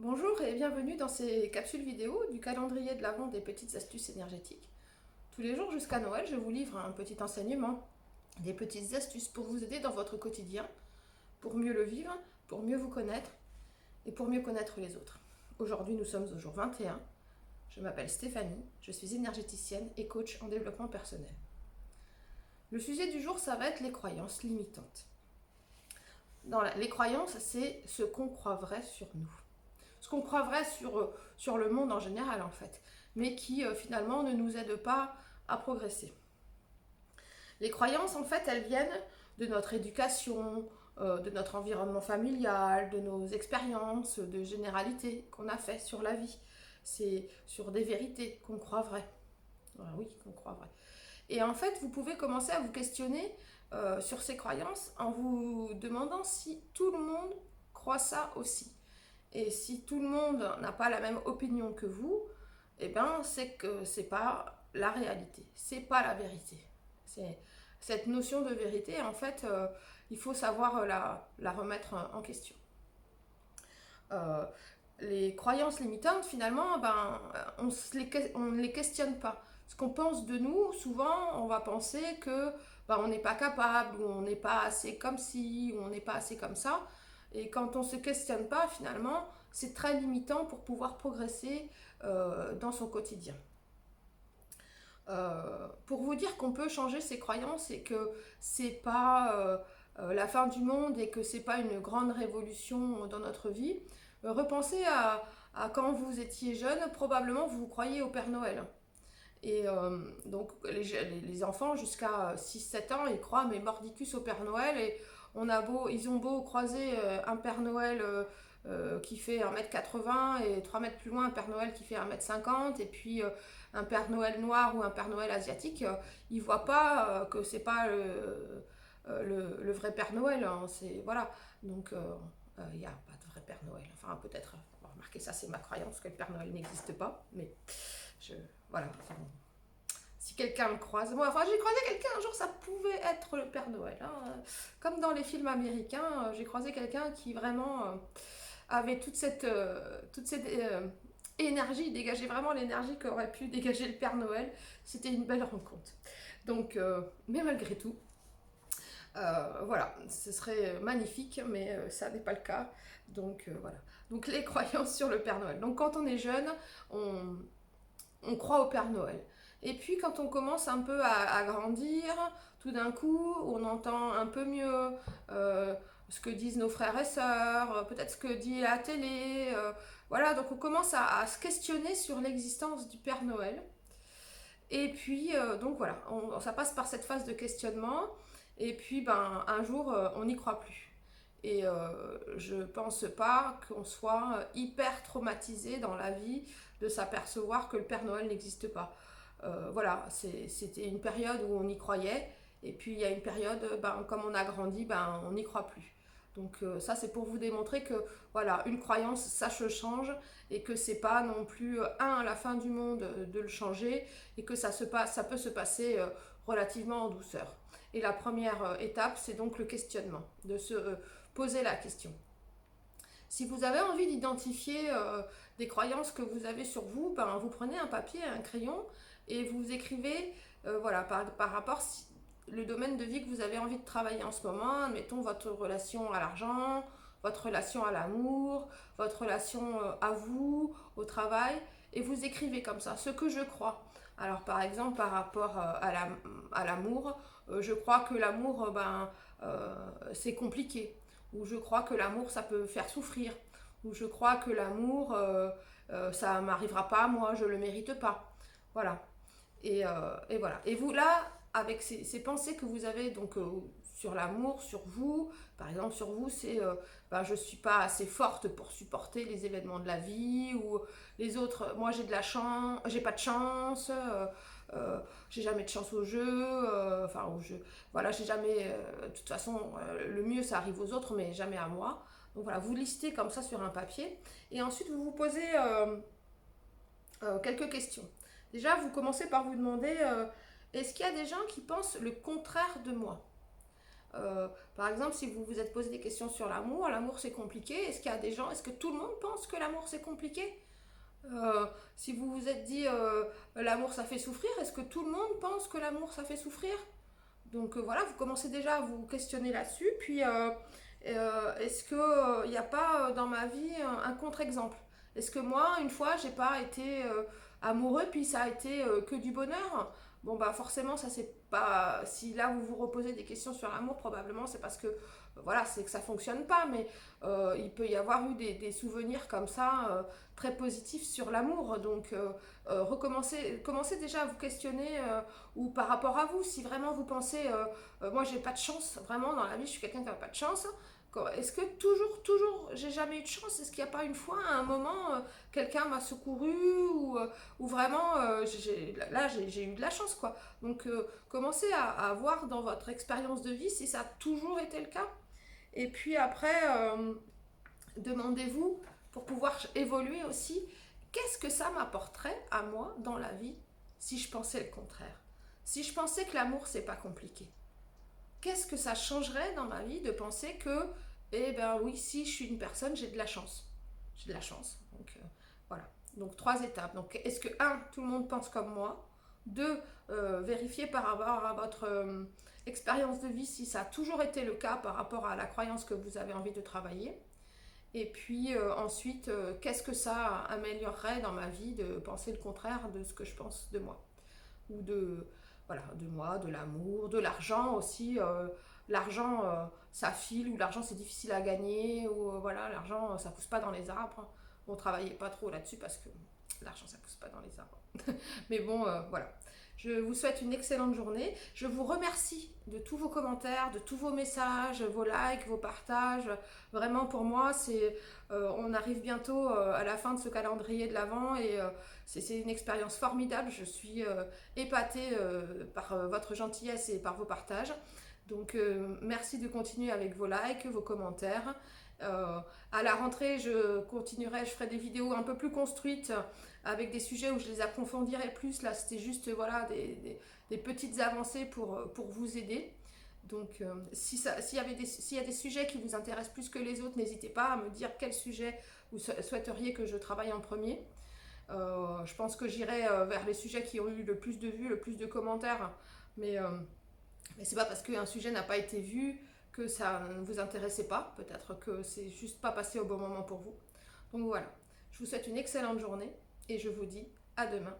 Bonjour et bienvenue dans ces capsules vidéo du calendrier de l'Avent des petites astuces énergétiques. Tous les jours jusqu'à Noël, je vous livre un petit enseignement, des petites astuces pour vous aider dans votre quotidien, pour mieux le vivre, pour mieux vous connaître et pour mieux connaître les autres. Aujourd'hui, nous sommes au jour 21. Je m'appelle Stéphanie, je suis énergéticienne et coach en développement personnel. Le sujet du jour, ça va être les croyances limitantes. Les croyances, c'est ce qu'on croit vrai sur nous. Ce qu'on croit vrai sur le monde en général en fait, mais qui finalement ne nous aide pas à progresser. Les croyances en fait elles viennent de notre éducation, de notre environnement familial, de nos expériences, de généralités qu'on a fait sur la vie. C'est sur des vérités qu'on croit vraies. Oui, qu'on croit vraies. Et en fait, vous pouvez commencer à vous questionner sur ces croyances en vous demandant si tout le monde croit ça aussi. Et si tout le monde n'a pas la même opinion que vous, eh ben c'est que c'est pas la réalité, c'est pas la vérité. C'est cette notion de vérité, en fait, il faut savoir la remettre en question. Euh, les croyances limitantes, finalement, on ne les questionne pas. Ce qu'on pense de nous, souvent, on va penser que on n'est pas capable, ou on n'est pas assez comme ci, ou on n'est pas assez comme ça. Et quand on ne se questionne pas, finalement, c'est très limitant pour pouvoir progresser dans son quotidien. Pour vous dire qu'on peut changer ses croyances et que c'est pas la fin du monde et que c'est pas une grande révolution dans notre vie, repensez à quand vous étiez jeune, probablement vous croyez au Père Noël. Et donc les enfants jusqu'à 6-7 ans, ils croient mais mordicus au Père Noël et ils ont beau croiser un Père Noël qui fait 1,80 m et 3 mètres plus loin un Père Noël qui fait 1,50 m et puis un Père Noël noir ou un Père Noël asiatique, ils voient pas que c'est pas le vrai Père Noël. Hein, voilà. Donc il n'y a pas de vrai Père Noël. Enfin peut-être, remarquez ça c'est ma croyance que le Père Noël n'existe pas, mais je, voilà. Si quelqu'un me croise, moi, enfin, j'ai croisé quelqu'un un jour, ça pouvait être le Père Noël. Hein. Comme dans les films américains, j'ai croisé quelqu'un qui vraiment avait toute cette énergie, dégageait vraiment l'énergie qu'aurait pu dégager le Père Noël. C'était une belle rencontre. Donc, mais malgré tout, voilà, ce serait magnifique, mais ça n'est pas le cas. Donc voilà. Donc les croyances sur le Père Noël. Donc quand on est jeune, on croit au Père Noël. Et puis quand on commence un peu à grandir, tout d'un coup, on entend un peu mieux ce que disent nos frères et sœurs, peut-être ce que dit la télé. Voilà, donc on commence à se questionner sur l'existence du Père Noël. Et puis, donc voilà, ça passe par cette phase de questionnement. Et puis, un jour, on n'y croit plus. Et je pense pas qu'on soit hyper traumatisé dans la vie de s'apercevoir que le Père Noël n'existe pas. Voilà, c'était une période où on y croyait. Et puis, il y a une période, comme on a grandi, on n'y croit plus. Donc ça c'est pour vous démontrer que voilà, une croyance ça se change et que c'est pas non plus la fin du monde de le changer et que ça peut se passer relativement en douceur. Et la première étape c'est donc le questionnement, de se poser la question. Si vous avez envie d'identifier des croyances que vous avez sur vous, vous prenez un papier, un crayon et vous écrivez voilà, par rapport le domaine de vie que vous avez envie de travailler en ce moment, admettons votre relation à l'argent, votre relation à l'amour, votre relation à vous, au travail, et vous écrivez comme ça ce que je crois. Alors par exemple par rapport à l'amour, je crois que l'amour c'est compliqué, ou je crois que l'amour ça peut faire souffrir, ou je crois que l'amour ça m'arrivera pas, moi je le mérite pas. Voilà. Et voilà. Et vous, là, avec ces pensées que vous avez donc sur l'amour, sur vous, par exemple, sur vous, c'est je suis pas assez forte pour supporter les événements de la vie, ou les autres, moi j'ai de la chance, j'ai pas de chance, j'ai jamais de chance au jeu, enfin au jeu, voilà, j'ai jamais, de toute façon, le mieux ça arrive aux autres, mais jamais à moi. Donc voilà, vous listez comme ça sur un papier, et ensuite vous vous posez quelques questions. Déjà, vous commencez par vous demander est-ce qu'il y a des gens qui pensent le contraire de moi? Par exemple, si vous vous êtes posé des questions sur l'amour c'est compliqué. Est-ce qu'il y a des gens, est-ce que tout le monde pense que l'amour c'est compliqué? Si vous vous êtes dit l'amour ça fait souffrir, est-ce que tout le monde pense que l'amour ça fait souffrir? Donc voilà, vous commencez déjà à vous questionner là-dessus. Puis est-ce que il n'y a pas dans ma vie un contre-exemple? Est-ce que moi, une fois, j'ai pas été amoureux, puis ça a été que du bonheur? Bon bah forcément, ça c'est pas. Si là vous vous reposez des questions sur l'amour, probablement c'est parce que voilà, c'est que ça fonctionne pas. Mais il peut y avoir eu des souvenirs comme ça très positifs sur l'amour. Donc commencez déjà à vous questionner ou par rapport à vous, si vraiment vous pensez, moi j'ai pas de chance, vraiment dans la vie je suis quelqu'un qui n'a pas de chance, est-ce que toujours, j'ai jamais eu de chance? Est-ce qu'il n'y a pas une fois, à un moment, quelqu'un m'a secouru ou vraiment, j'ai eu de la chance, quoi. Donc, commencez à voir dans votre expérience de vie si ça a toujours été le cas. Et puis après, demandez-vous, pour pouvoir évoluer aussi, qu'est-ce que ça m'apporterait à moi dans la vie si je pensais le contraire? Si je pensais que l'amour, c'est pas compliqué, qu'est-ce que ça changerait dans ma vie de penser que, eh ben oui, si je suis une personne, j'ai de la chance. J'ai de la chance. Donc voilà. Donc 3 étapes. Donc est-ce que, un, tout le monde pense comme moi? Deux, vérifier par rapport à votre expérience de vie si ça a toujours été le cas par rapport à la croyance que vous avez envie de travailler. Et puis ensuite, qu'est-ce que ça améliorerait dans ma vie de penser le contraire de ce que je pense de moi? Ou de, voilà, de moi, de l'amour, de l'argent aussi. L'argent, ça file, ou l'argent, c'est difficile à gagner, ou voilà, l'argent, ça pousse pas dans les arbres. On travaillait pas trop là-dessus parce que l'argent, ça pousse pas dans les arbres. Mais bon, voilà. Je vous souhaite une excellente journée. Je vous remercie de tous vos commentaires, de tous vos messages, vos likes, vos partages. Vraiment, pour moi, on arrive bientôt à la fin de ce calendrier de l'Avent et c'est une expérience formidable. Je suis épatée par votre gentillesse et par vos partages. Donc, merci de continuer avec vos likes, vos commentaires. À la rentrée, je continuerai, je ferai des vidéos un peu plus construites avec des sujets où je les approfondirai plus. Là, c'était juste voilà, des petites avancées pour vous aider. Donc, s'il y a des sujets qui vous intéressent plus que les autres, n'hésitez pas à me dire quel sujet vous souhaiteriez que je travaille en premier. Je pense que j'irai vers les sujets qui ont eu le plus de vues, le plus de commentaires. Mais c'est pas parce qu'un sujet n'a pas été vu que ça ne vous intéressait pas. Peut-être que c'est juste pas passé au bon moment pour vous. Donc voilà. Je vous souhaite une excellente journée et je vous dis à demain